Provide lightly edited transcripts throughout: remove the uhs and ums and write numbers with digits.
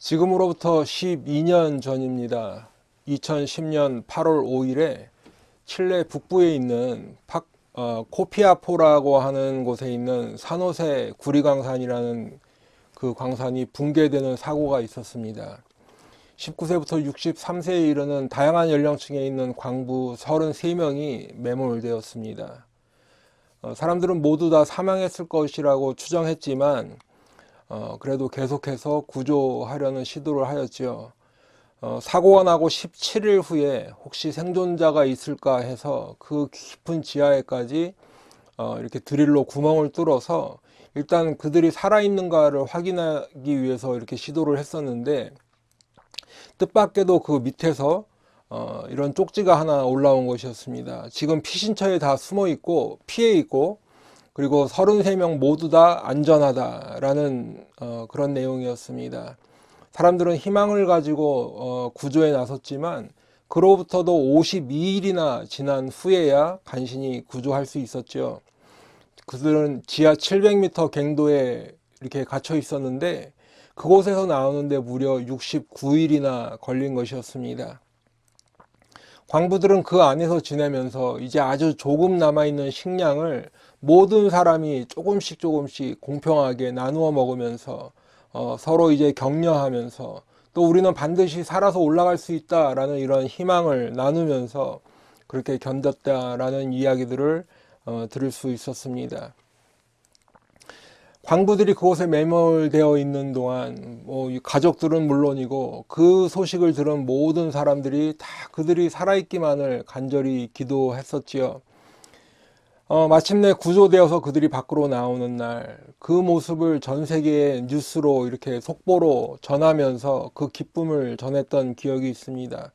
지금으로부터 12년 전입니다. 2010년 8월 5일에 칠레 북부에 있는 코피아포라고 하는 곳에 있는 산호세 구리광산이라는 그 광산이 붕괴되는 사고가 있었습니다. 19세부터 63세에 이르는 다양한 연령층에 있는 광부 33명이 매몰되었습니다. 사람들은 모두 다 사망했을 것이라고 추정했지만 그래도 계속해서 구조하려는 시도를 하였지요. 사고가 나고 17일 후에 혹시 생존자가 있을까 해서 그 깊은 지하에까지 이렇게 드릴로 구멍을 뚫어서 일단 그들이 살아있는가를 확인하기 위해서 이렇게 시도를 했었는데, 뜻밖에도 그 밑에서 이런 쪽지가 하나 올라온 것이었습니다. 지금 피신처에 다 숨어 있고 피해 있고, 그리고 33명 모두 다 안전하다라는 그런 내용이었습니다. 사람들은 희망을 가지고 구조에 나섰지만 그로부터도 52일이나 지난 후에야 간신히 구조할 수 있었죠. 그들은 지하 700m 갱도에 이렇게 갇혀 있었는데 그곳에서 나오는데 무려 69일이나 걸린 것이었습니다. 광부들은 그 안에서 지내면서 이제 아주 조금 남아있는 식량을 모든 사람이 조금씩 공평하게 나누어 먹으면서 서로 이제 격려하면서, 또 우리는 반드시 살아서 올라갈 수 있다라는 이런 희망을 나누면서 그렇게 견뎠다라는 이야기들을 들을 수 있었습니다. 광부들이 그곳에 매몰되어 있는 동안 가족들은 물론이고 그 소식을 들은 모든 사람들이 다 그들이 살아있기만을 간절히 기도했었지요. 마침내 구조되어서 그들이 밖으로 나오는 날, 그 모습을 전 세계의 뉴스로 이렇게 속보로 전하면서 그 기쁨을 전했던 기억이 있습니다.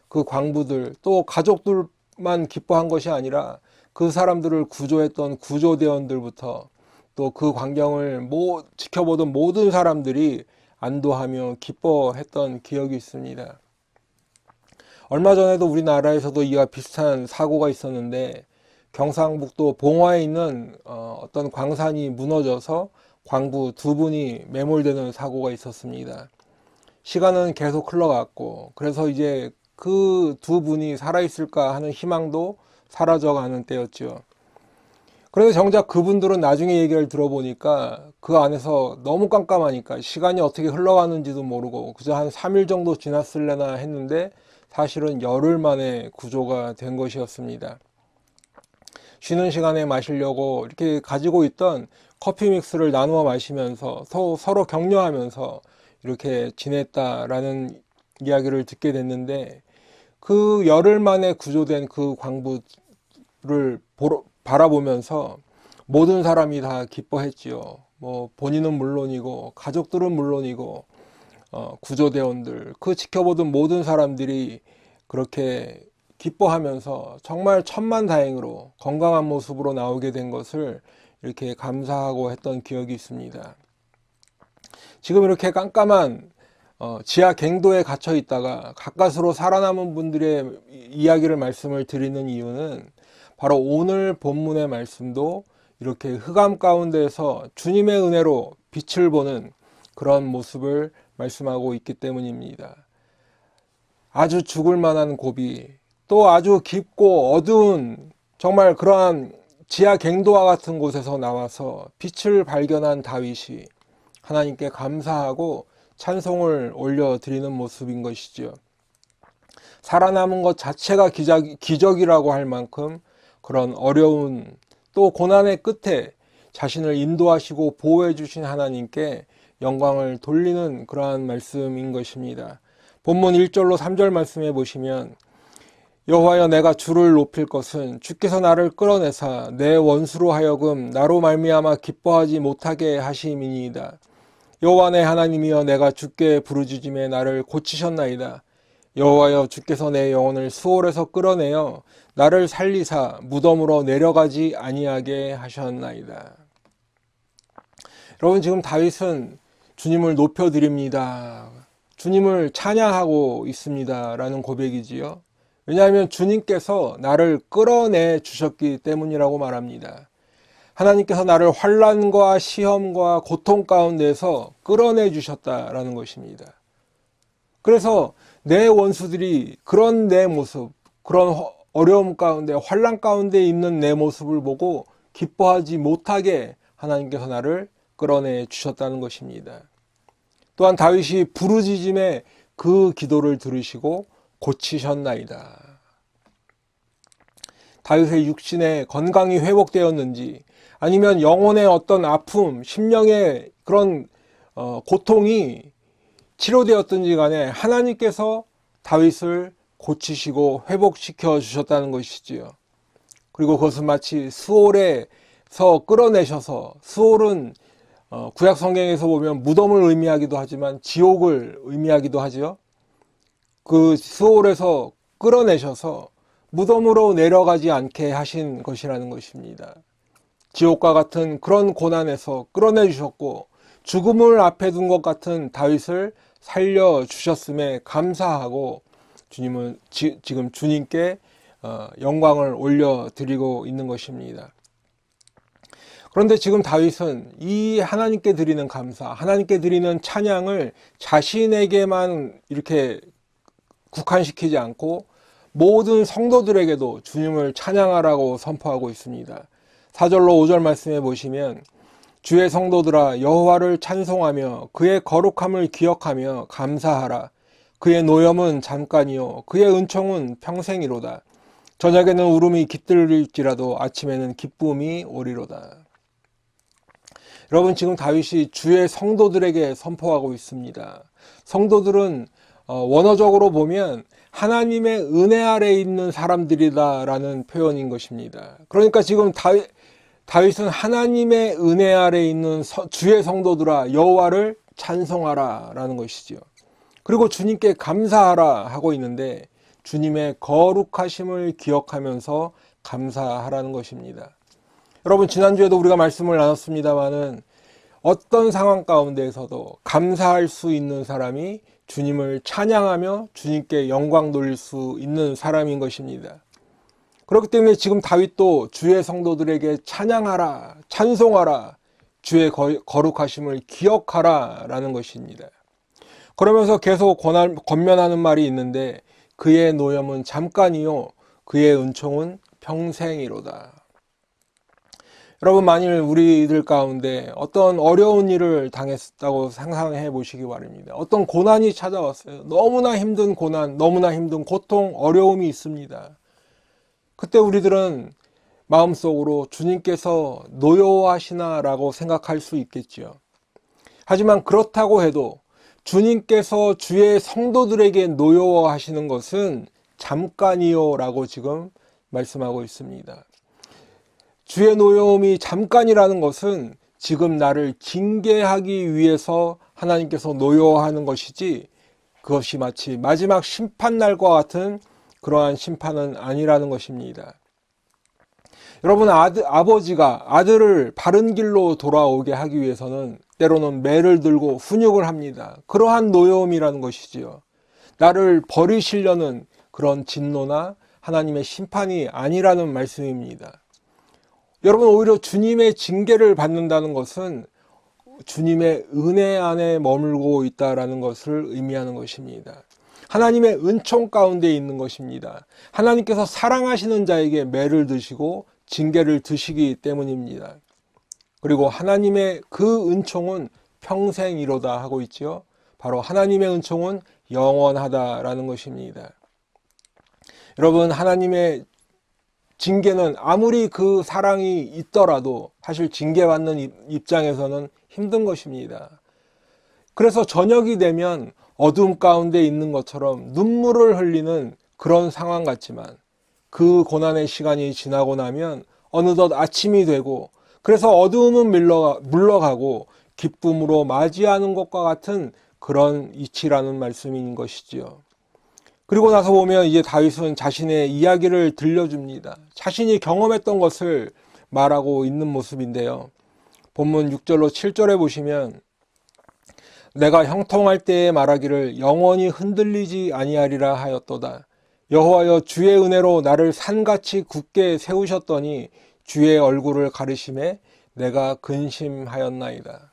그 광부들, 또 가족들만 기뻐한 것이 아니라 그 사람들을 구조했던 구조대원들부터 또 그 광경을 지켜보던 모든 사람들이 안도하며 기뻐했던 기억이 있습니다. 얼마 전에도 우리나라에서도 이와 비슷한 사고가 있었는데, 경상북도 봉화에 있는 어떤 광산이 무너져서 광부 2분이 매몰되는 사고가 있었습니다. 시간은 계속 흘러갔고, 그래서 이제 그 2분이 살아있을까 하는 희망도 사라져가는 때였죠. 그런데 정작 그분들은 나중에 얘기를 들어보니까 그 안에서 너무 깜깜하니까 시간이 어떻게 흘러가는지도 모르고 그저 한 3일 정도 지났을래나 했는데 사실은 열흘 만에 구조가 된 것이었습니다. 쉬는 시간에 마시려고 이렇게 가지고 있던 커피 믹스를 나누어 마시면서 서로 격려하면서 이렇게 지냈다라는 이야기를 듣게 됐는데, 그 열흘 만에 구조된 그 광부를 바라보면서 모든 사람이 다 기뻐했지요. 본인은 물론이고 가족들은 물론이고 구조대원들, 그 지켜보던 모든 사람들이 그렇게 기뻐하면서 정말 천만다행으로 건강한 모습으로 나오게 된 것을 이렇게 감사하고 했던 기억이 있습니다. 지금 이렇게 깜깜한 지하 갱도에 갇혀 있다가 가까스로 살아남은 분들의 이야기를 말씀을 드리는 이유는 바로 오늘 본문의 말씀도 이렇게 흑암 가운데서 주님의 은혜로 빛을 보는 그런 모습을 말씀하고 있기 때문입니다. 아주 죽을 만한 고비, 또 아주 깊고 어두운 정말 그러한 지하 갱도와 같은 곳에서 나와서 빛을 발견한 다윗이 하나님께 감사하고 찬송을 올려드리는 모습인 것이죠. 살아남은 것 자체가 기적이라고 할 만큼 그런 어려운 또 고난의 끝에 자신을 인도하시고 보호해 주신 하나님께 영광을 돌리는 그러한 말씀인 것입니다. 본문 1절로 3절 말씀해 보시면, 여호와여, 내가 주를 높일 것은 주께서 나를 끌어내사 내 원수로 하여금 나로 말미암아 기뻐하지 못하게 하심이니이다. 여호와 내 하나님이여, 내가 주께 부르짖음에 나를 고치셨나이다. 여호와여, 주께서 내 영혼을 수월에서 끌어내어 나를 살리사 무덤으로 내려가지 아니하게 하셨나이다. 여러분, 지금 다윗은 주님을 높여드립니다, 주님을 찬양하고 있습니다 라는 고백이지요. 왜냐하면 주님께서 나를 끌어내 주셨기 때문이라고 말합니다. 하나님께서 나를 환난과 시험과 고통 가운데서 끌어내 주셨다라는 것입니다. 그래서 내 원수들이 그런 내 모습, 그런 어려움 가운데, 환난 가운데 있는 내 모습을 보고 기뻐하지 못하게 하나님께서 나를 끌어내 주셨다는 것입니다. 또한 다윗이 부르짖음에 그 기도를 들으시고 고치셨나이다. 다윗의 육신의 건강이 회복되었는지, 아니면 영혼의 어떤 아픔, 심령의 그런 고통이 치료되었든지 간에 하나님께서 다윗을 고치시고 회복시켜 주셨다는 것이지요. 그리고 그것은 마치 수올에서 끌어내셔서, 수올은 구약 성경에서 보면 무덤을 의미하기도 하지만 지옥을 의미하기도 하지요. 그 수올에서 끌어내셔서 무덤으로 내려가지 않게 하신 것이라는 것입니다. 지옥과 같은 그런 고난에서 끌어내 주셨고, 죽음을 앞에 둔 것 같은 다윗을 살려주셨음에 감사하고 주님은 지금 주님께 영광을 올려드리고 있는 것입니다. 그런데 지금 다윗은 이 하나님께 드리는 감사, 하나님께 드리는 찬양을 자신에게만 이렇게 국한시키지 않고 모든 성도들에게도 주님을 찬양하라고 선포하고 있습니다. 4절로 5절 말씀에 보시면, 주의 성도들아 여호와를 찬송하며 그의 거룩함을 기억하며 감사하라. 그의 노염은 잠깐이요 그의 은총은 평생이로다. 저녁에는 울음이 깃들일지라도 아침에는 기쁨이 오리로다. 여러분, 지금 다윗이 주의 성도들에게 선포하고 있습니다. 성도들은 원어적으로 보면 하나님의 은혜 아래 있는 사람들이다라는 표현인 것입니다. 그러니까 지금 다윗은 하나님의 은혜 아래 있는 주의 성도들아 여호와를 찬송하라 라는 것이지요. 그리고 주님께 감사하라 하고 있는데, 주님의 거룩하심을 기억하면서 감사하라는 것입니다. 여러분, 지난주에도 우리가 말씀을 나눴습니다마는 어떤 상황 가운데에서도 감사할 수 있는 사람이 주님을 찬양하며 주님께 영광 돌릴 수 있는 사람인 것입니다. 그렇기 때문에 지금 다윗도 주의 성도들에게 찬양하라, 찬송하라, 주의 거룩하심을 기억하라 라는 것입니다. 그러면서 계속 권면하는 말이 있는데, 그의 노염은 잠깐이요 그의 은총은 평생이로다. 여러분, 만일 우리들 가운데 어떤 어려운 일을 당했다고 상상해 보시기 바랍니다. 어떤 고난이 찾아왔어요. 너무나 힘든 고난, 너무나 힘든 고통, 어려움이 있습니다. 그때 우리들은 마음속으로 주님께서 노여워하시나 라고 생각할 수 있겠지요. 하지만 그렇다고 해도 주님께서 주의 성도들에게 노여워하시는 것은 잠깐이요 라고 지금 말씀하고 있습니다. 주의 노여움이 잠깐이라는 것은 지금 나를 징계하기 위해서 하나님께서 노여워하는 것이지, 그것이 마치 마지막 심판날과 같은 그러한 심판은 아니라는 것입니다. 여러분, 아버지가 아들을 바른 길로 돌아오게 하기 위해서는 때로는 매를 들고 훈육을 합니다. 그러한 노여움이라는 것이지요. 나를 버리시려는 그런 진노나 하나님의 심판이 아니라는 말씀입니다. 여러분, 오히려 주님의 징계를 받는다는 것은 주님의 은혜 안에 머물고 있다라는 것을 의미하는 것입니다. 하나님의 은총 가운데 있는 것입니다. 하나님께서 사랑하시는 자에게 매를 드시고 징계를 드시기 때문입니다. 그리고 하나님의 그 은총은 평생이로다 하고 있지요. 바로 하나님의 은총은 영원하다라는 것입니다. 여러분, 하나님의 징계는 아무리 그 사랑이 있더라도 사실 징계받는 입장에서는 힘든 것입니다. 그래서 저녁이 되면 어둠 가운데 있는 것처럼 눈물을 흘리는 그런 상황 같지만, 그 고난의 시간이 지나고 나면 어느덧 아침이 되고, 그래서 어두움은 물러가고 기쁨으로 맞이하는 것과 같은 그런 이치라는 말씀인 것이지요. 그리고 나서 보면 이제 다윗은 자신의 이야기를 들려줍니다. 자신이 경험했던 것을 말하고 있는 모습인데요. 본문 6절로 7절에 보시면, 내가 형통할 때에 말하기를 영원히 흔들리지 아니하리라 하였도다. 여호와여, 주의 은혜로 나를 산같이 굳게 세우셨더니 주의 얼굴을 가리심에 내가 근심하였나이다.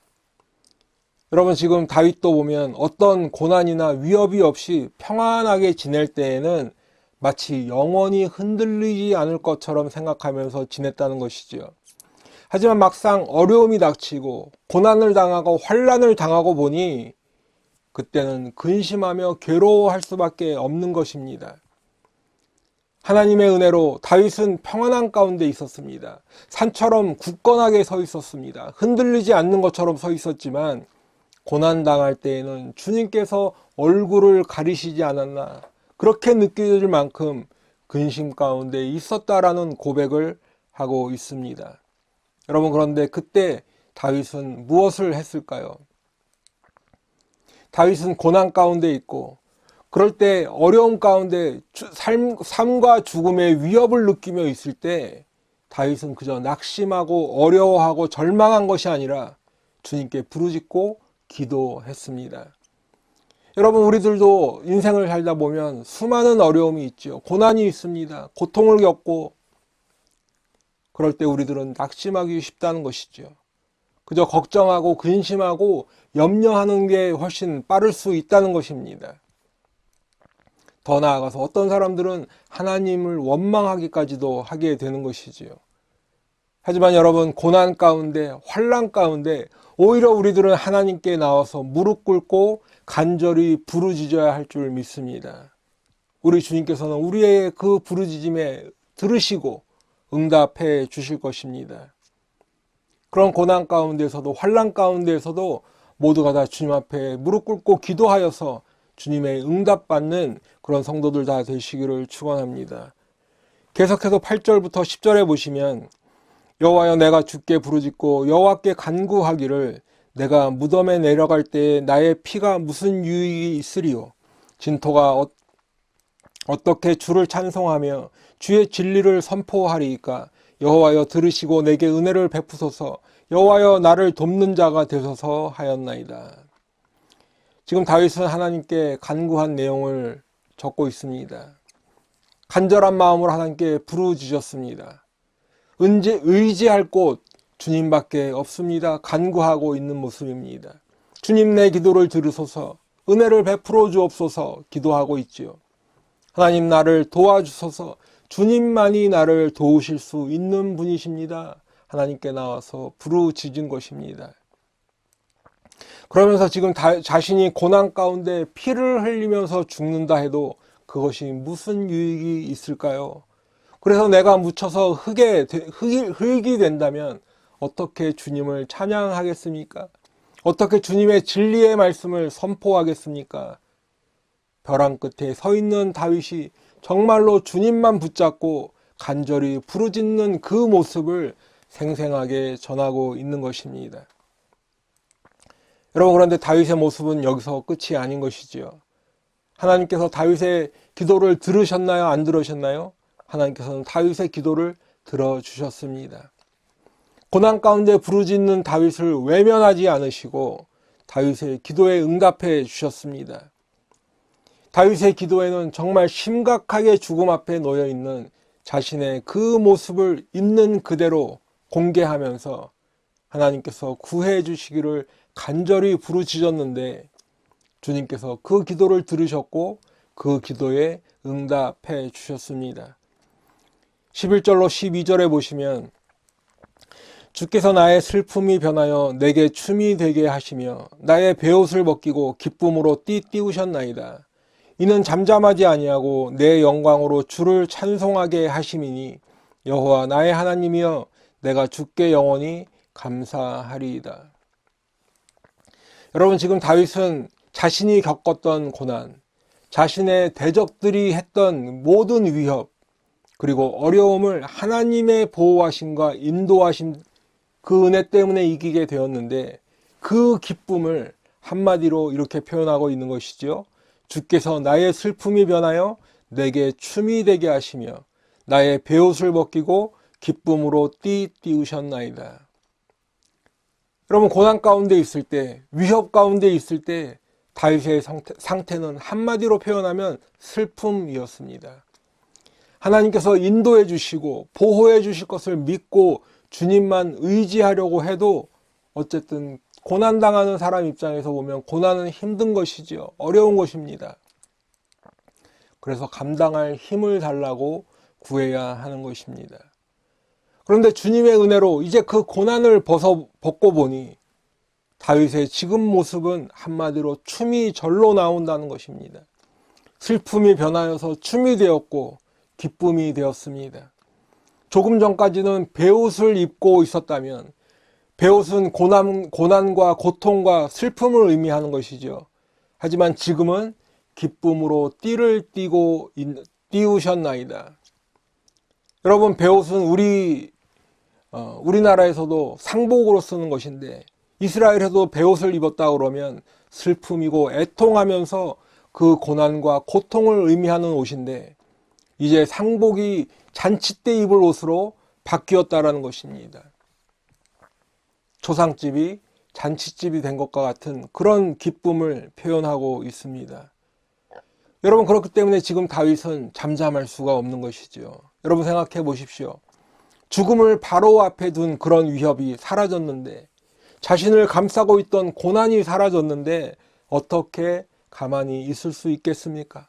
여러분 지금 다윗도 보면 어떤 고난이나 위협이 없이 평안하게 지낼 때에는 마치 영원히 흔들리지 않을 것처럼 생각하면서 지냈다는 것이지요. 하지만 막상 어려움이 닥치고 고난을 당하고 환난을 당하고 보니 그때는 근심하며 괴로워할 수밖에 없는 것입니다. 하나님의 은혜로 다윗은 평안한 가운데 있었습니다. 산처럼 굳건하게 서 있었습니다. 흔들리지 않는 것처럼 서 있었지만 고난 당할 때에는 주님께서 얼굴을 가리시지 않았나, 그렇게 느껴질 만큼 근심 가운데 있었다라는 고백을 하고 있습니다. 여러분, 그런데 그때 다윗은 무엇을 했을까요? 다윗은 고난 가운데 있고 그럴 때 어려움 가운데 삶과 죽음의 위협을 느끼며 있을 때 다윗은 그저 낙심하고 어려워하고 절망한 것이 아니라 주님께 부르짖고 기도했습니다. 여러분, 우리들도 인생을 살다 보면 수많은 어려움이 있죠. 고난이 있습니다. 고통을 겪고 그럴 때 우리들은 낙심하기 쉽다는 것이죠. 그저 걱정하고 근심하고 염려하는 게 훨씬 빠를 수 있다는 것입니다. 더 나아가서 어떤 사람들은 하나님을 원망하기까지도 하게 되는 것이지요. 하지만 여러분, 고난 가운데, 환난 가운데 오히려 우리들은 하나님께 나와서 무릎 꿇고 간절히 부르짖어야 할 줄 믿습니다. 우리 주님께서는 우리의 그 부르짖음에 들으시고 응답해 주실 것입니다. 그런 고난 가운데서도, 환난 가운데서도 모두가 다 주님 앞에 무릎 꿇고 기도하여서 주님의 응답받는 그런 성도들 다 되시기를 축원합니다. 계속해서 8절부터 10절에 보시면 여호와여, 내가 주께 부르짖고 여호와께 간구하기를 내가 무덤에 내려갈 때에 나의 피가 무슨 유익이 있으리요? 진토가 어떻게 주를 찬송하며 주의 진리를 선포하리이까? 여호와여, 들으시고 내게 은혜를 베푸소서. 여호와여, 나를 돕는 자가 되소서 하였나이다. 지금 다윗은 하나님께 간구한 내용을 적고 있습니다. 간절한 마음으로 하나님께 부르짖었습니다. 의지할 곳 주님밖에 없습니다. 간구하고 있는 모습입니다. 주님, 내 기도를 들으소서, 은혜를 베풀어 주옵소서 기도하고 있지요. 하나님, 나를 도와주소서. 주님만이 나를 도우실 수 있는 분이십니다. 하나님께 나와서 부르짖은 것입니다. 그러면서 지금 자신이 고난 가운데 피를 흘리면서 죽는다 해도 그것이 무슨 유익이 있을까요? 그래서 내가 묻혀서 흙이 된다면 어떻게 주님을 찬양하겠습니까? 어떻게 주님의 진리의 말씀을 선포하겠습니까? 벼랑 끝에 서 있는 다윗이 정말로 주님만 붙잡고 간절히 부르짖는 그 모습을 생생하게 전하고 있는 것입니다. 여러분, 그런데 다윗의 모습은 여기서 끝이 아닌 것이지요. 하나님께서 다윗의 기도를 들으셨나요? 안 들으셨나요? 하나님께서는 다윗의 기도를 들어주셨습니다. 고난 가운데 부르짖는 다윗을 외면하지 않으시고 다윗의 기도에 응답해 주셨습니다. 다윗의 기도에는 정말 심각하게 죽음 앞에 놓여 있는 자신의 그 모습을 있는 그대로 공개하면서 하나님께서 구해 주시기를 간절히 부르짖었는데 주님께서 그 기도를 들으셨고 그 기도에 응답해 주셨습니다. 11절로 12절에 보시면 주께서 나의 슬픔이 변하여 내게 춤이 되게 하시며 나의 베옷을 벗기고 기쁨으로 띠띠우셨나이다. 이는 잠잠하지 아니하고 내 영광으로 주를 찬송하게 하심이니 여호와 나의 하나님이여 내가 주께 영원히 감사하리이다. 여러분, 지금 다윗은 자신이 겪었던 고난, 자신의 대적들이 했던 모든 위협, 그리고 어려움을 하나님의 보호하심과 인도하심, 그 은혜 때문에 이기게 되었는데 그 기쁨을 한마디로 이렇게 표현하고 있는 것이죠. 주께서 나의 슬픔이 변하여 내게 춤이 되게 하시며 나의 베옷을 벗기고 기쁨으로 띠띠우셨나이다. 여러분, 고난 가운데 있을 때, 위협 가운데 있을 때 다윗의 상태는 한마디로 표현하면 슬픔이었습니다. 하나님께서 인도해 주시고 보호해 주실 것을 믿고 주님만 의지하려고 해도 어쨌든 고난당하는 사람 입장에서 보면 고난은 힘든 것이지요. 어려운 것입니다. 그래서 감당할 힘을 달라고 구해야 하는 것입니다. 그런데 주님의 은혜로 이제 그 고난을 벗고 보니 다윗의 지금 모습은 한마디로 춤이 절로 나온다는 것입니다. 슬픔이 변하여서 춤이 되었고 기쁨이 되었습니다. 조금 전까지는 베옷을 입고 있었다면 베옷은 고난과 고통과 슬픔을 의미하는 것이죠. 하지만 지금은 기쁨으로 띠를 띄우셨나이다. 여러분, 베옷은 우리나라에서도 상복으로 쓰는 것인데 이스라엘에도 베옷을 입었다 그러면 슬픔이고 애통하면서 그 고난과 고통을 의미하는 옷인데 이제 상복이 잔치 때 입을 옷으로 바뀌었다라는 것입니다. 초상집이 잔치집이 된 것과 같은 그런 기쁨을 표현하고 있습니다. 여러분, 그렇기 때문에 지금 다윗은 잠잠할 수가 없는 것이죠. 여러분 생각해 보십시오. 죽음을 바로 앞에 둔 그런 위협이 사라졌는데, 자신을 감싸고 있던 고난이 사라졌는데 어떻게 가만히 있을 수 있겠습니까?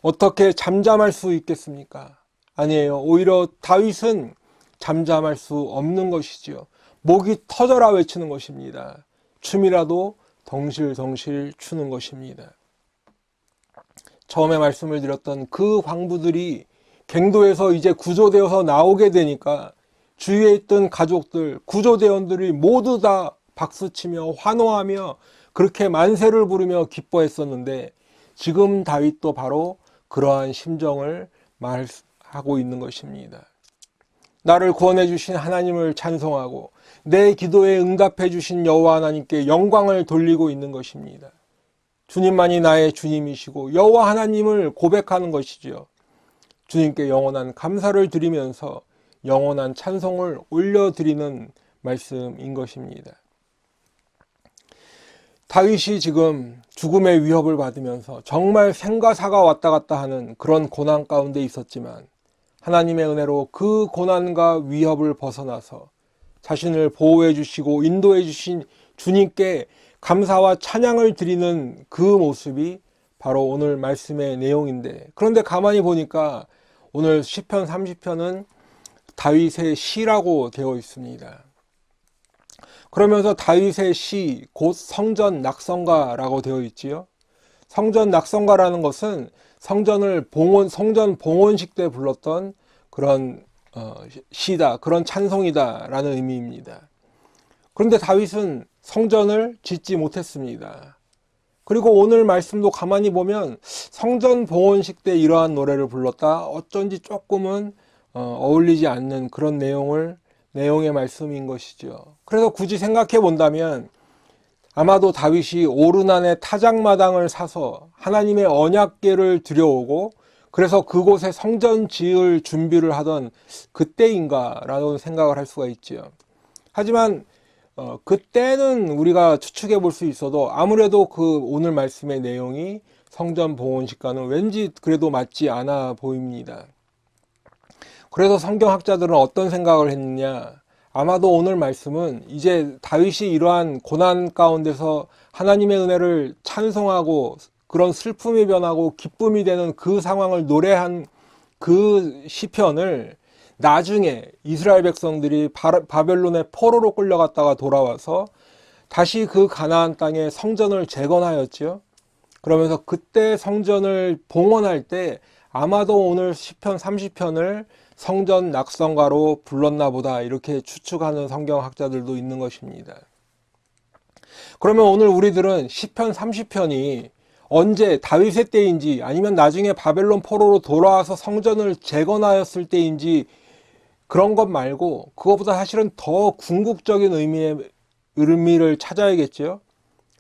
어떻게 잠잠할 수 있겠습니까? 아니에요. 오히려 다윗은 잠잠할 수 없는 것이지요. 목이 터져라 외치는 것입니다. 춤이라도 덩실덩실 추는 것입니다. 처음에 말씀을 드렸던 그 황부들이 갱도에서 이제 구조되어서 나오게 되니까 주위에 있던 가족들, 구조대원들이 모두 다 박수치며 환호하며 그렇게 만세를 부르며 기뻐했었는데 지금 다윗도 바로 그러한 심정을 말하고 있는 것입니다. 나를 구원해 주신 하나님을 찬송하고 내 기도에 응답해 주신 여호와 하나님께 영광을 돌리고 있는 것입니다. 주님만이 나의 주님이시고 여호와 하나님을 고백하는 것이지요. 주님께 영원한 감사를 드리면서 영원한 찬송을 올려드리는 말씀인 것입니다. 다윗이 지금 죽음의 위협을 받으면서 정말 생과 사가 왔다 갔다 하는 그런 고난 가운데 있었지만 하나님의 은혜로 그 고난과 위협을 벗어나서 자신을 보호해 주시고 인도해 주신 주님께 감사와 찬양을 드리는 그 모습이 바로 오늘 말씀의 내용인데, 그런데 가만히 보니까 오늘 시편 30편은 다윗의 시라고 되어 있습니다. 그러면서 다윗의 시, 곧 성전 낙성가라고 되어 있지요. 성전 낙성가라는 것은 성전 봉헌식 때 불렀던 그런 시다, 그런 찬송이다라는 의미입니다. 그런데 다윗은 성전을 짓지 못했습니다. 그리고 오늘 말씀도 가만히 보면 성전 봉헌식 때 이러한 노래를 불렀다, 어쩐지 조금은 어울리지 않는 그런 내용의 말씀인 것이죠. 그래서 굳이 생각해 본다면 아마도 다윗이 오르난의 타작마당을 사서 하나님의 언약궤를 들여오고 그래서 그곳에 성전 지을 준비를 하던 그때인가라는 생각을 할 수가 있죠. 하지만 그때는 우리가 추측해 볼 수 있어도 아무래도 그 오늘 말씀의 내용이 성전 봉헌식과는 왠지 그래도 맞지 않아 보입니다. 그래서 성경학자들은 어떤 생각을 했느냐, 아마도 오늘 말씀은 이제 다윗이 이러한 고난 가운데서 하나님의 은혜를 찬송하고 그런 슬픔이 변하고 기쁨이 되는 그 상황을 노래한 그 시편을 나중에 이스라엘 백성들이 바벨론의 포로로 끌려갔다가 돌아와서 다시 그 가나안 땅에 성전을 재건하였지요. 그러면서 그때 성전을 봉헌할 때 아마도 오늘 시편 30편을 성전 낙성가로 불렀나 보다, 이렇게 추측하는 성경학자들도 있는 것입니다. 그러면 오늘 우리들은 시편 30편이 언제 다윗의 때인지 아니면 나중에 바벨론 포로로 돌아와서 성전을 재건하였을 때인지 그런 것 말고 그것보다 사실은 더 궁극적인 의미를 찾아야겠죠.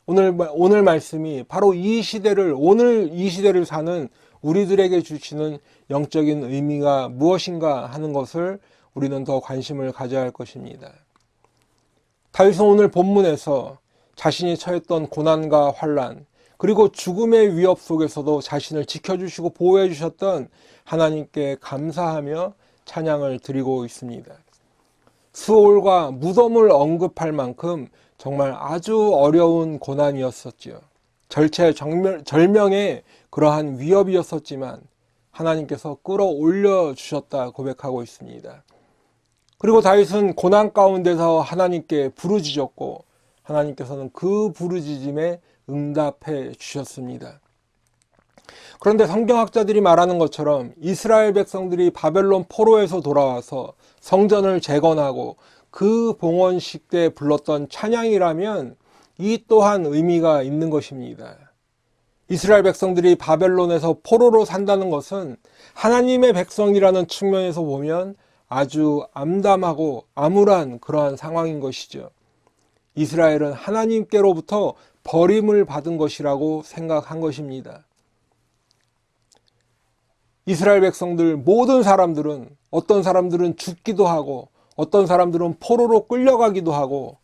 오늘 말씀이 바로 오늘 이 시대를 사는 우리들에게 주시는 영적인 의미가 무엇인가 하는 것을 우리는 더 관심을 가져야 할 것입니다. 다윗은 오늘 본문에서 자신이 처했던 고난과 환난, 그리고 죽음의 위협 속에서도 자신을 지켜주시고 보호해 주셨던 하나님께 감사하며 찬양을 드리고 있습니다. 스올과 무덤을 언급할 만큼 정말 아주 어려운 고난이었었지요. 절체절명의 그러한 위협이었었지만 하나님께서 끌어올려 주셨다 고백하고 있습니다. 그리고 다윗은 고난 가운데서 하나님께 부르짖었고 하나님께서는 그 부르짖음에 응답해 주셨습니다. 그런데 성경학자들이 말하는 것처럼 이스라엘 백성들이 바벨론 포로에서 돌아와서 성전을 재건하고 그 봉헌식 때 불렀던 찬양이라면 이 또한 의미가 있는 것입니다. 이스라엘 백성들이 바벨론에서 포로로 산다는 것은 하나님의 백성이라는 측면에서 보면 아주 암담하고 암울한 그러한 상황인 것이죠. 이스라엘은 하나님께로부터 버림을 받은 것이라고 생각한 것입니다. 이스라엘 백성들 모든 사람들은 어떤 사람들은 죽기도 하고 어떤 사람들은 포로로 끌려가기도 하고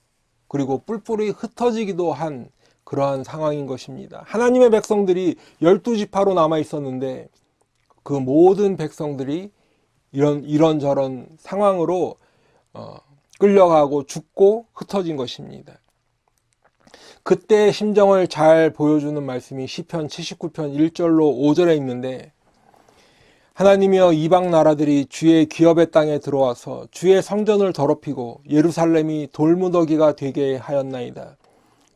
그리고 뿔뿔이 흩어지기도 한 그러한 상황인 것입니다. 하나님의 백성들이 12지파로 남아 있었는데 그 모든 백성들이 이런저런 상황으로 끌려가고 죽고 흩어진 것입니다. 그때의 심정을 잘 보여주는 말씀이 시편 79편 1절로 5절에 있는데 하나님이여 이방 나라들이 주의 기업의 땅에 들어와서 주의 성전을 더럽히고 예루살렘이 돌무더기가 되게 하였나이다.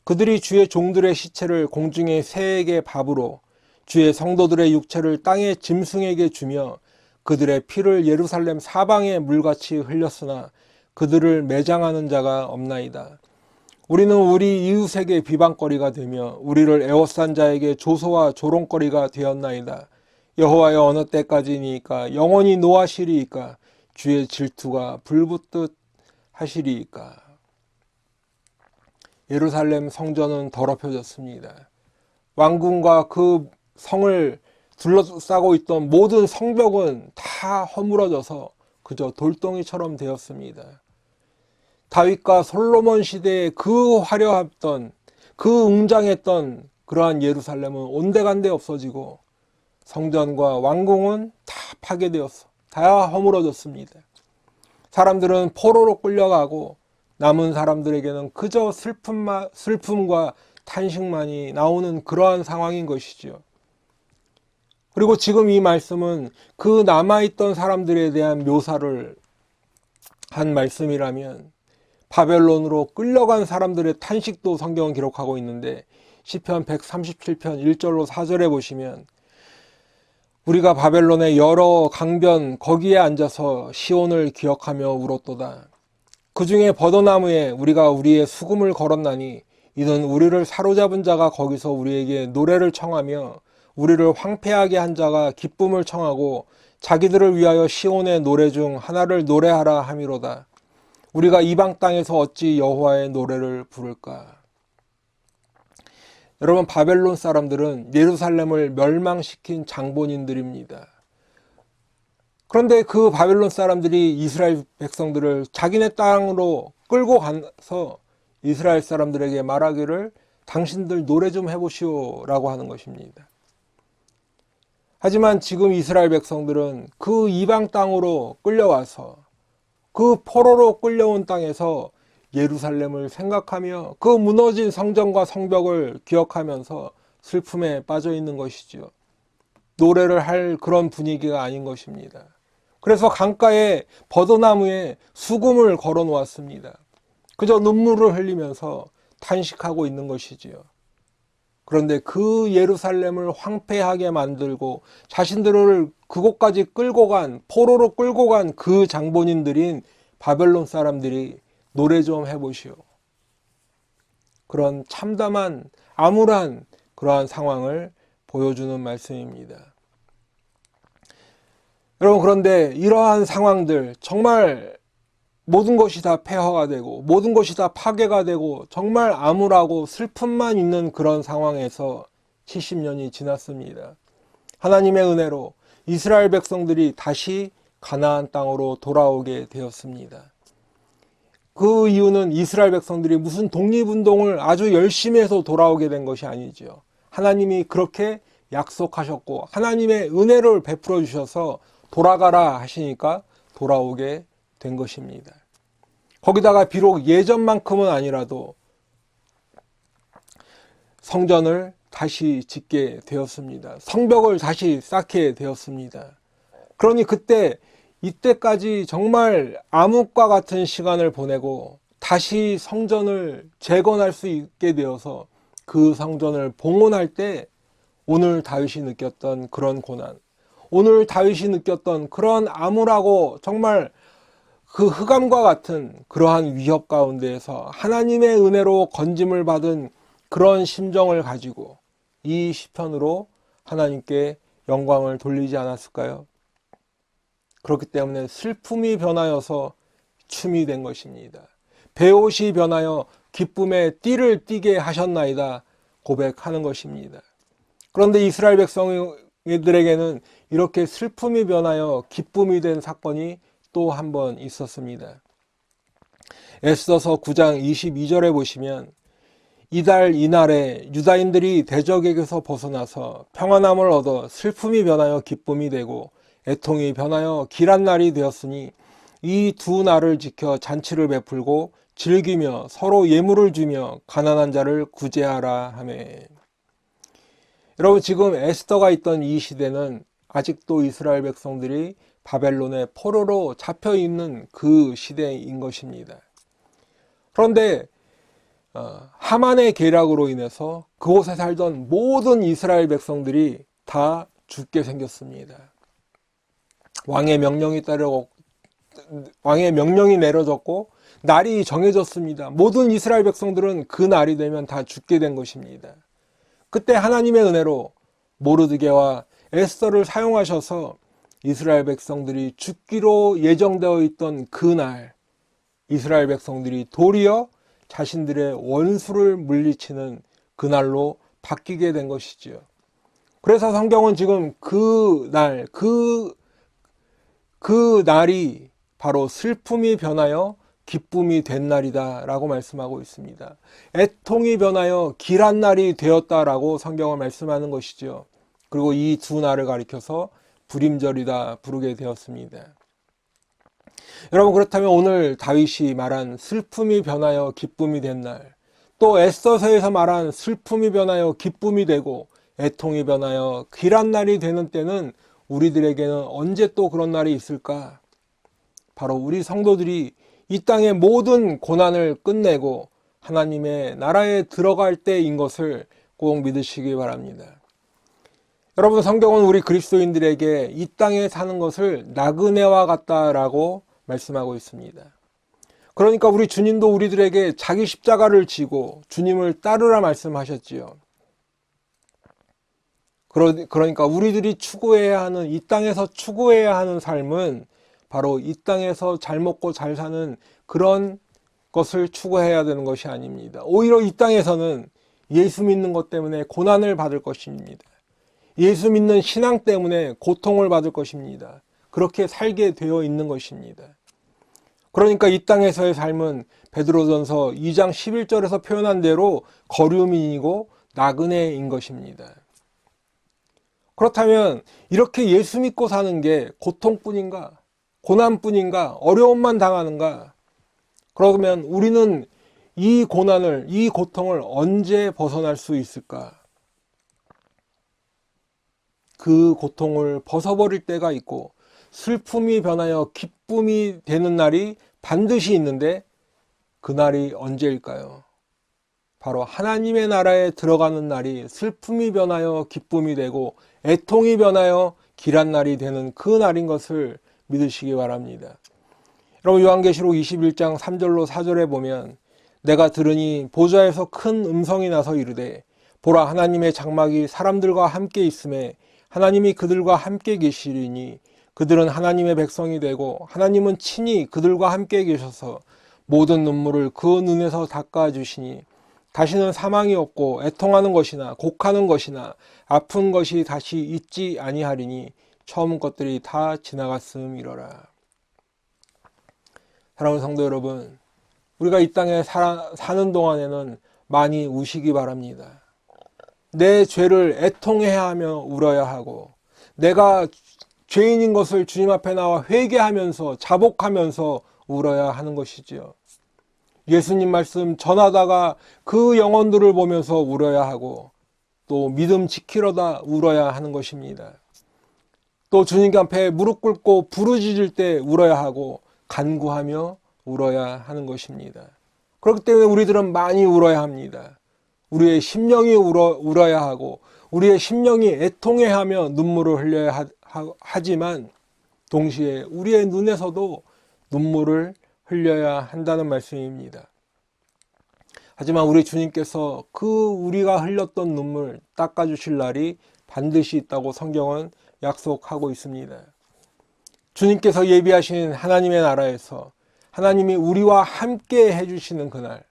그들이 주의 종들의 시체를 공중의 새에게 밥으로 주의 성도들의 육체를 땅의 짐승에게 주며 그들의 피를 예루살렘 사방에 물같이 흘렸으나 그들을 매장하는 자가 없나이다. 우리는 우리 이웃에게 비방거리가 되며 우리를 애워싼 자에게 조소와 조롱거리가 되었나이다. 여호와여 어느 때까지니까 영원히 노하시리이까 주의 질투가 불붙듯 하시리이까. 예루살렘 성전은 더럽혀졌습니다. 왕궁과 그 성을 둘러싸고 있던 모든 성벽은 다 허물어져서 그저 돌덩이처럼 되었습니다. 다윗과 솔로몬 시대에 그 화려했던 그 웅장했던 그러한 예루살렘은 온데간데 없어지고 성전과 왕궁은 다 파괴되었어. 다 허물어졌습니다. 사람들은 포로로 끌려가고 남은 사람들에게는 그저 슬픔과 탄식만이 나오는 그러한 상황인 것이죠. 그리고 지금 이 말씀은 그 남아있던 사람들에 대한 묘사를 한 말씀이라면 바벨론으로 끌려간 사람들의 탄식도 성경은 기록하고 있는데 시편 137편 1절로 4절에 보시면 우리가 바벨론의 여러 강변 거기에 앉아서 시온을 기억하며 울었도다. 그 중에 버더나무에 우리가 우리의 수금을 걸었나니 이는 우리를 사로잡은 자가 거기서 우리에게 노래를 청하며 우리를 황폐하게 한 자가 기쁨을 청하고 자기들을 위하여 시온의 노래 중 하나를 노래하라 함이로다. 우리가 이방 땅에서 어찌 여호와의 노래를 부를까. 여러분, 바벨론 사람들은 예루살렘을 멸망시킨 장본인들입니다. 그런데 그 바벨론 사람들이 이스라엘 백성들을 자기네 땅으로 끌고 가서 이스라엘 사람들에게 말하기를 당신들 노래 좀 해보시오 라고 하는 것입니다. 하지만 지금 이스라엘 백성들은 그 이방 땅으로 끌려와서 그 포로로 끌려온 땅에서 예루살렘을 생각하며 그 무너진 성전과 성벽을 기억하면서 슬픔에 빠져 있는 것이죠. 노래를 할 그런 분위기가 아닌 것입니다. 그래서 강가에 버드나무에 수금을 걸어 놓았습니다. 그저 눈물을 흘리면서 탄식하고 있는 것이지요. 그런데 그 예루살렘을 황폐하게 만들고 자신들을 그곳까지 끌고 간, 포로로 끌고 간 그 장본인들인 바벨론 사람들이 노래 좀 해보시오. 그런 참담한 암울한 그러한 상황을 보여주는 말씀입니다. 여러분, 그런데 이러한 상황들, 정말 모든 것이 다 폐허가 되고 모든 것이 다 파괴가 되고 정말 암울하고 슬픔만 있는 그런 상황에서 70년이 지났습니다. 하나님의 은혜로 이스라엘 백성들이 다시 가나안 땅으로 돌아오게 되었습니다. 그 이유는 이스라엘 백성들이 무슨 독립운동을 아주 열심히 해서 돌아오게 된 것이 아니죠. 하나님이 그렇게 약속하셨고 하나님의 은혜를 베풀어 주셔서 돌아가라 하시니까 돌아오게 된 것입니다. 거기다가 비록 예전만큼은 아니라도 성전을 다시 짓게 되었습니다. 성벽을 다시 쌓게 되었습니다. 그러니 이때까지 정말 암흑과 같은 시간을 보내고 다시 성전을 재건할 수 있게 되어서 그 성전을 봉헌할 때 오늘 다윗이 느꼈던 그런 고난, 오늘 다윗이 느꼈던 그런 암울하고 정말 그 흑암과 같은 그러한 위협 가운데에서 하나님의 은혜로 건짐을 받은 그런 심정을 가지고 이 시편으로 하나님께 영광을 돌리지 않았을까요? 그렇기 때문에 슬픔이 변하여서 춤이 된 것입니다. 베옷이 변하여 기쁨의 띠를 띠게 하셨나이다 고백하는 것입니다. 그런데 이스라엘 백성들에게는 이렇게 슬픔이 변하여 기쁨이 된 사건이 또 한 번 있었습니다. 에스더서 9장 22절에 보시면 이달 이날에 유다인들이 대적에게서 벗어나서 평안함을 얻어 슬픔이 변하여 기쁨이 되고 애통이 변하여 길한 날이 되었으니 이 두 날을 지켜 잔치를 베풀고 즐기며 서로 예물을 주며 가난한 자를 구제하라 하매. 여러분, 지금 에스더가 있던 이 시대는 아직도 이스라엘 백성들이 바벨론의 포로로 잡혀 있는 그 시대인 것입니다. 그런데 하만의 계략으로 인해서 그곳에 살던 모든 이스라엘 백성들이 다 죽게 생겼습니다. 왕의 명령이 내려졌고 날이 정해졌습니다. 모든 이스라엘 백성들은 그 날이 되면 다 죽게 된 것입니다. 그때 하나님의 은혜로 모르드게와 에스더를 사용하셔서 이스라엘 백성들이 죽기로 예정되어 있던 그날, 이스라엘 백성들이 도리어 자신들의 원수를 물리치는 그날로 바뀌게 된 것이지요. 그래서 성경은 지금 그 날이 바로 슬픔이 변하여 기쁨이 된 날이다 라고 말씀하고 있습니다. 애통이 변하여 길한 날이 되었다라고 성경을 말씀하는 것이죠. 그리고 이 두 날을 가리켜서 불임절이다 부르게 되었습니다. 여러분, 그렇다면 오늘 다윗이 말한 슬픔이 변하여 기쁨이 된 날, 또 에스더서에서 말한 슬픔이 변하여 기쁨이 되고 애통이 변하여 길한 날이 되는 때는 우리들에게는 언제 또 그런 날이 있을까? 바로 우리 성도들이 이 땅의 모든 고난을 끝내고 하나님의 나라에 들어갈 때인 것을 꼭 믿으시기 바랍니다. 여러분, 성경은 우리 그리스도인들에게 이 땅에 사는 것을 나그네와 같다라고 말씀하고 있습니다. 그러니까 우리 주님도 우리들에게 자기 십자가를 지고 주님을 따르라 말씀하셨지요. 그러니까 우리들이 추구해야 하는, 이 땅에서 추구해야 하는 삶은 바로 이 땅에서 잘 먹고 잘 사는 그런 것을 추구해야 되는 것이 아닙니다. 오히려 이 땅에서는 예수 믿는 것 때문에 고난을 받을 것입니다. 예수 믿는 신앙 때문에 고통을 받을 것입니다. 그렇게 살게 되어 있는 것입니다. 그러니까 이 땅에서의 삶은 베드로전서 2장 11절에서 표현한 대로 거류민이고 나그네인 것입니다. 그렇다면 이렇게 예수 믿고 사는 게 고통뿐인가? 고난뿐인가? 어려움만 당하는가? 그러면 우리는 이 고난을, 이 고통을 언제 벗어날 수 있을까? 그 고통을 벗어버릴 때가 있고 슬픔이 변하여 기쁨이 되는 날이 반드시 있는데 그 날이 언제일까요? 바로 하나님의 나라에 들어가는 날이 슬픔이 변하여 기쁨이 되고 애통이 변하여 길한 날이 되는 그 날인 것을 믿으시기 바랍니다. 여러분, 요한계시록 21장 3절로 4절에 보면 내가 들으니 보좌에서 큰 음성이 나서 이르되 보라, 하나님의 장막이 사람들과 함께 있음에 하나님이 그들과 함께 계시리니 그들은 하나님의 백성이 되고 하나님은 친히 그들과 함께 계셔서 모든 눈물을 그 눈에서 닦아주시니 다시는 사망이 없고 애통하는 것이나 곡하는 것이나 아픈 것이 다시 있지 아니하리니 처음 것들이 다 지나갔음이러라. 사랑하는 성도 여러분, 우리가 이 땅에 사는 동안에는 많이 우시기 바랍니다. 내 죄를 애통해야 하며 울어야 하고 내가 죄인인 것을 주님 앞에 나와 회개하면서 자복하면서 울어야 하는 것이지요. 예수님 말씀 전하다가 그 영혼들을 보면서 울어야 하고 또 믿음 지키려다 울어야 하는 것입니다. 또 주님 앞에 무릎 꿇고 부르짖을 때 울어야 하고 간구하며 울어야 하는 것입니다. 그렇기 때문에 우리들은 많이 울어야 합니다. 우리의 심령이 울어야 하고 우리의 심령이 애통해하며 눈물을 흘려야 하지만 동시에 우리의 눈에서도 눈물을 흘려야 한다는 말씀입니다. 하지만 우리 주님께서 그 우리가 흘렸던 눈물 닦아주실 날이 반드시 있다고 성경은 약속하고 있습니다. 주님께서 예비하신 하나님의 나라에서 하나님이 우리와 함께 해주시는 그날,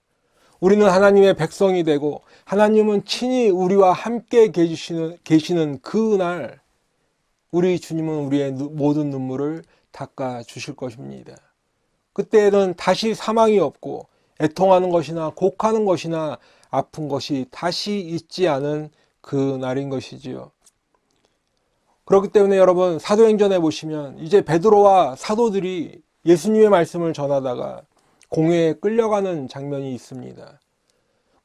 우리는 하나님의 백성이 되고 하나님은 친히 우리와 함께 계시는 그날, 우리 주님은 우리의 모든 눈물을 닦아주실 것입니다. 그때에는 다시 사망이 없고 애통하는 것이나 곡하는 것이나 아픈 것이 다시 있지 않은 그 날인 것이지요. 그렇기 때문에 여러분, 사도행전에 보시면 이제 베드로와 사도들이 예수님의 말씀을 전하다가 공회에 끌려가는 장면이 있습니다.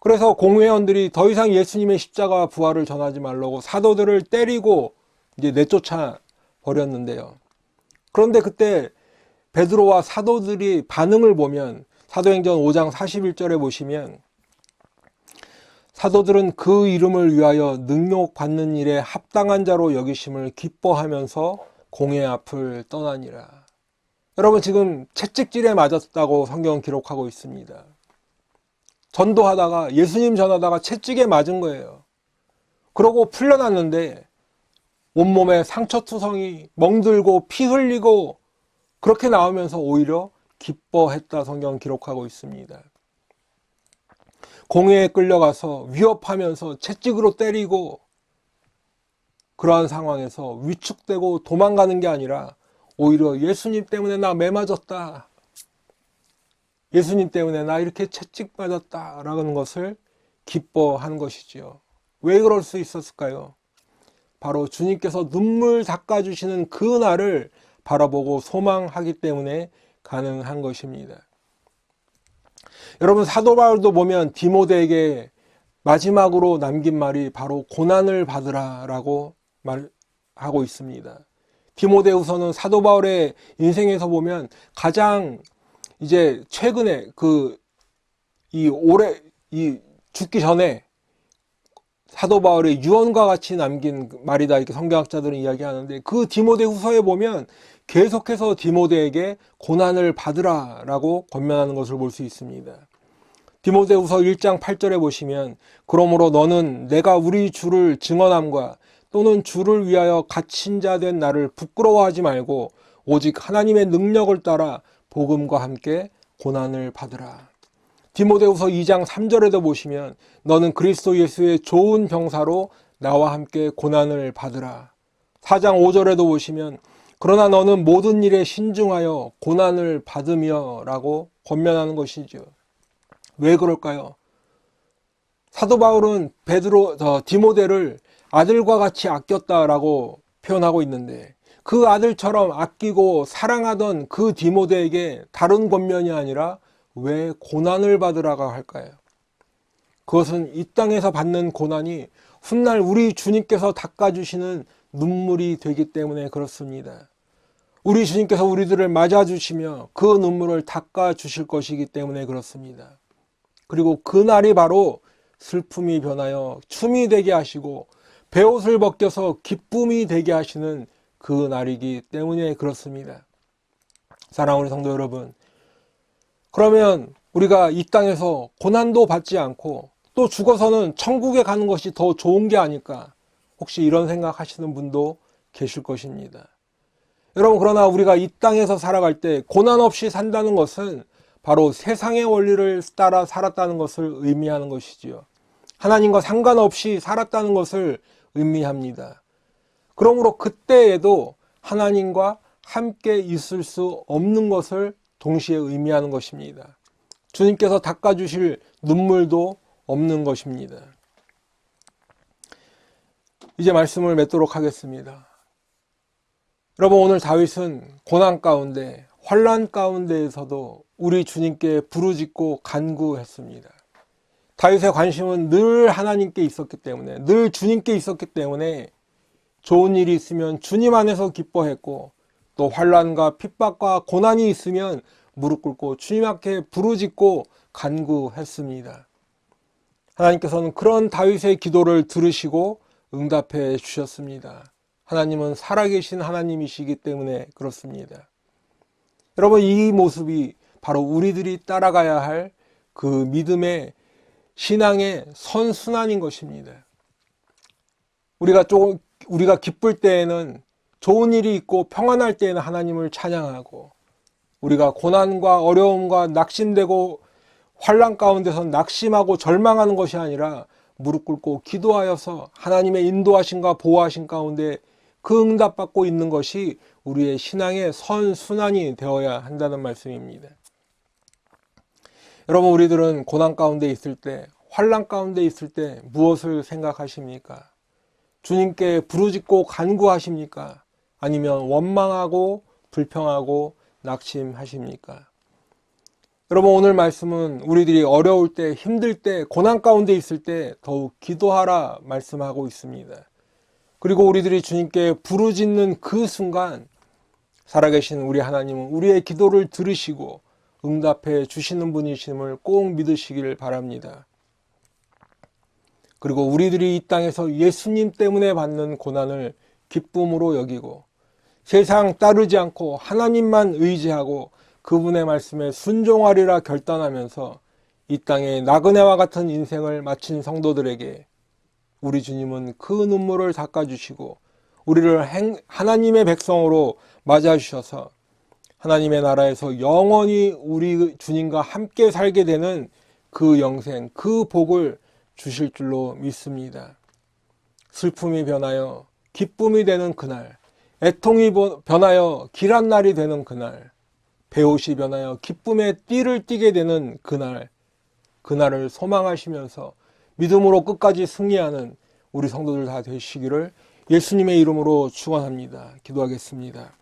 그래서 공회원들이 더 이상 예수님의 십자가와 부활을 전하지 말라고 사도들을 때리고 이제 내쫓아 버렸는데요. 그런데 그때 베드로와 사도들이 반응을 보면 사도행전 5장 41절에 보시면 사도들은 그 이름을 위하여 능욕받는 일에 합당한 자로 여기심을 기뻐하면서 공회 앞을 떠나니라. 여러분, 지금 채찍질에 맞았다고 성경은 기록하고 있습니다. 전도하다가 예수님 전하다가 채찍에 맞은 거예요. 그러고 풀려났는데 온몸에 상처투성이 멍들고 피 흘리고 그렇게 나오면서 오히려 기뻐했다 성경은 기록하고 있습니다. 공회에 끌려가서 위협하면서 채찍으로 때리고 그러한 상황에서 위축되고 도망가는 게 아니라 오히려 예수님 때문에 나 매 맞았다, 예수님 때문에 나 이렇게 채찍 맞았다 라는 것을 기뻐하는 것이지요. 왜 그럴 수 있었을까요? 바로 주님께서 눈물 닦아주시는 그 날을 바라보고 소망하기 때문에 가능한 것입니다. 여러분, 사도 바울도 보면 디모데에게 마지막으로 남긴 말이 바로 고난을 받으라 라고 말하고 있습니다. 디모데후서는 사도 바울의 인생에서 보면 가장 이제 최근에 죽기 전에 사도 바울의 유언과 같이 남긴 말이다 이렇게 성경학자들은 이야기하는데, 그 디모데후서에 보면 계속해서 디모데에게 고난을 받으라 라고 권면하는 것을 볼 수 있습니다. 디모데후서 1장 8절에 보시면 그러므로 너는 내가 우리 주를 증언함과 또는 주를 위하여 갇힌 자 된 나를 부끄러워하지 말고 오직 하나님의 능력을 따라 복음과 함께 고난을 받으라. 디모데후서 2장 3절에도 보시면 너는 그리스도 예수의 좋은 병사로 나와 함께 고난을 받으라. 4장 5절에도 보시면 그러나 너는 모든 일에 신중하여 고난을 받으며 라고 권면하는 것이죠. 왜 그럴까요? 사도 바울은 디모데를 아들과 같이 아꼈다라고 표현하고 있는데, 그 아들처럼 아끼고 사랑하던 그 디모데에게 다른 권면이 아니라 왜 고난을 받으라고 할까요? 그것은 이 땅에서 받는 고난이 훗날 우리 주님께서 닦아주시는 눈물이 되기 때문에 그렇습니다. 우리 주님께서 우리들을 맞아주시며 그 눈물을 닦아주실 것이기 때문에 그렇습니다. 그리고 그날이 바로 슬픔이 변하여 춤이 되게 하시고 베옷을 벗겨서 기쁨이 되게 하시는 그 날이기 때문에 그렇습니다. 사랑하는 성도 여러분, 그러면 우리가 이 땅에서 고난도 받지 않고 또 죽어서는 천국에 가는 것이 더 좋은 게 아닐까, 혹시 이런 생각하시는 분도 계실 것입니다. 여러분, 그러나 우리가 이 땅에서 살아갈 때 고난 없이 산다는 것은 바로 세상의 원리를 따라 살았다는 것을 의미하는 것이지요. 하나님과 상관없이 살았다는 것을 의미합니다. 그러므로 그때에도 하나님과 함께 있을 수 없는 것을 동시에 의미하는 것입니다. 주님께서 닦아주실 눈물도 없는 것입니다. 이제 말씀을 맺도록 하겠습니다. 여러분, 오늘 다윗은 고난 가운데, 환난 가운데에서도 우리 주님께 부르짖고 간구했습니다. 다윗의 관심은 늘 하나님께 있었기 때문에, 늘 주님께 있었기 때문에 좋은 일이 있으면 주님 안에서 기뻐했고, 또 환난과 핍박과 고난이 있으면 무릎 꿇고 주님 앞에 부르짖고 간구했습니다. 하나님께서는 그런 다윗의 기도를 들으시고 응답해 주셨습니다. 하나님은 살아계신 하나님이시기 때문에 그렇습니다. 여러분, 이 모습이 바로 우리들이 따라가야 할 그 믿음의 신앙의 선순환인 것입니다. 우리가 기쁠 때에는, 좋은 일이 있고 평안할 때에는 하나님을 찬양하고, 우리가 고난과 어려움과 낙심되고 환난 가운데서 낙심하고 절망하는 것이 아니라 무릎 꿇고 기도하여서 하나님의 인도하심과 보호하심 가운데 그 응답받고 있는 것이 우리의 신앙의 선순환이 되어야 한다는 말씀입니다. 여러분, 우리들은 고난 가운데 있을 때, 환난 가운데 있을 때 무엇을 생각하십니까? 주님께 부르짖고 간구하십니까? 아니면 원망하고 불평하고 낙심하십니까? 여러분, 오늘 말씀은 우리들이 어려울 때, 힘들 때, 고난 가운데 있을 때 더욱 기도하라 말씀하고 있습니다. 그리고 우리들이 주님께 부르짖는 그 순간 살아계신 우리 하나님은 우리의 기도를 들으시고 응답해 주시는 분이심을 꼭 믿으시길 바랍니다. 그리고 우리들이 이 땅에서 예수님 때문에 받는 고난을 기쁨으로 여기고 세상 따르지 않고 하나님만 의지하고 그분의 말씀에 순종하리라 결단하면서 이 땅에 나그네와 같은 인생을 마친 성도들에게 우리 주님은 그 눈물을 닦아주시고 우리를 하나님의 백성으로 맞아주셔서 하나님의 나라에서 영원히 우리 주님과 함께 살게 되는 그 영생, 그 복을 주실 줄로 믿습니다. 슬픔이 변하여 기쁨이 되는 그날, 애통이 변하여 길한 날이 되는 그날, 배옷이 변하여 기쁨의 띠를 띠게 되는 그날, 그날을 소망하시면서 믿음으로 끝까지 승리하는 우리 성도들 다 되시기를 예수님의 이름으로 축원합니다. 기도하겠습니다.